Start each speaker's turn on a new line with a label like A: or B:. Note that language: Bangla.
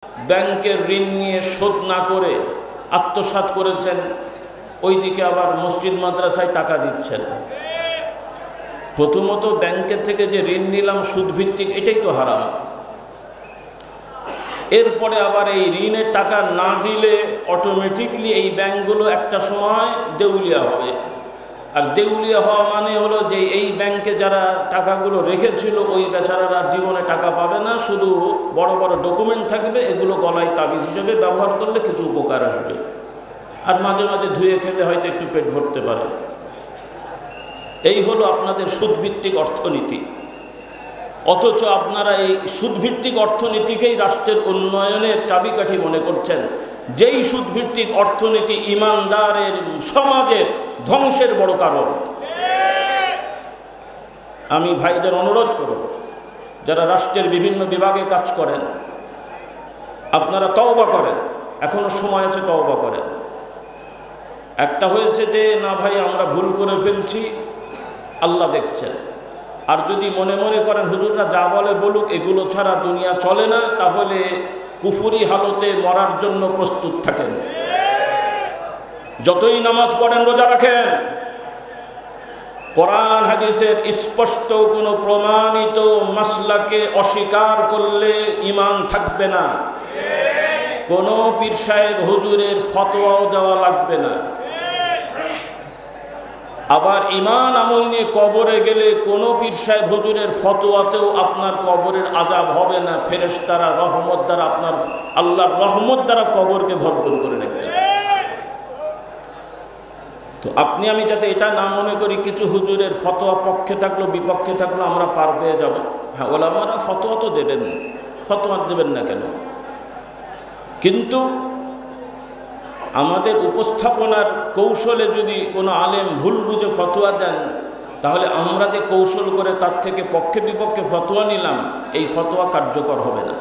A: ব্যাংকের ঋণ নিয়ে শোধ না করে আত্মসাৎ করেছেন, ওইদিকে আবার মসজিদ মাদ্রাসায় টাকা দিচ্ছেন। প্রথমত ব্যাংকের থেকে যে ঋণ নিলাম সুদভিত্তিক, এটাই তো হারাম। এরপরে আবার এই ঋণের টাকা না দিলে অটোমেটিকলি এই ব্যাংকগুলো একটা সময় দেউলিয়া হবে। আর দেউলিয়া হওয়া মানে হলো যে এই ব্যাংকে যারা টাকাগুলো রেখেছিল ওই বেচারারা জীবনে টাকা পাবে না, শুধু বড় বড় ডকুমেন্ট থাকবে, এগুলো গলায় তাবিজ হিসেবে ব্যবহার করলে কিছু উপকার আসবে, আর মাঝে মাঝে ধুয়ে খেলে হয়তো একটু পেট ভরতে পারে। এই হলো আপনাদের সুদভিত্তিক অর্থনীতি। অথচ আপনারা এই সুদভিত্তিক অর্থনীতিকেই রাষ্ট্রের উন্নয়নের চাবিকাঠি মনে করছেন, যেই সুদভিত্তিক অর্থনীতি ইমানদারের সমাজের ধ্বংসের বড় কারণ। আমি ভাইদের অনুরোধ করব, যারা রাষ্ট্রের বিভিন্ন বিভাগে কাজ করেন, আপনারা তওবা করেন, এখনো সময় আছে, তওবা করেন। একটা হয়েছে যে না ভাই আমরা ভুল করে ফেলছি, আল্লাহ দেখছেন। আর যদি মনে মনে করেন হুজুররা যা বলে বলুক, এগুলো ছাড়া দুনিয়া চলে না, তাহলে কুফরি হালতে মরার জন্য প্রস্তুত থাকেন। যতই নামাজ পড়েন, রোজা রাখেন, কোরআন হাদিসের স্পষ্ট কোনো প্রমাণিত মাসলাকে অস্বীকার করলে ঈমান থাকবে না। কোনো পীর সাহেব হুজুরের ফতোয়াও দেওয়া লাগবে না। আবার ঈমান আমল নিয়ে কবরে গেলে কোনো পীর সাহেব হুজুরের ফতোয়াতেও আপনার কবরের আযাব হবে না। ফেরেশতারা রহমত দ্বারা, আপনার আল্লাহর রহমত দ্বারা কবরকে ভরপুর করে রাখবে। তো আপনি আমি যাতে এটা না মনে করি কিছু হুজুরের ফতোয়া পক্ষে থাকলো বিপক্ষে থাকলো আমরা পার পেয়ে যাব। হ্যাঁ, ওলামারা ফতোয়া তো দেবেন, ফতোয়া দেবেন না কেন? কিন্তু আমাদের উপস্থাপনার কৌশলে যদি কোনো আলেম ভুল বুঝে ফতোয়া দেন, তাহলে আমরা যে কৌশল করে তার থেকে পক্ষে বিপক্ষে ফতোয়া নিলাম, এই ফতোয়া কার্যকর হবে না।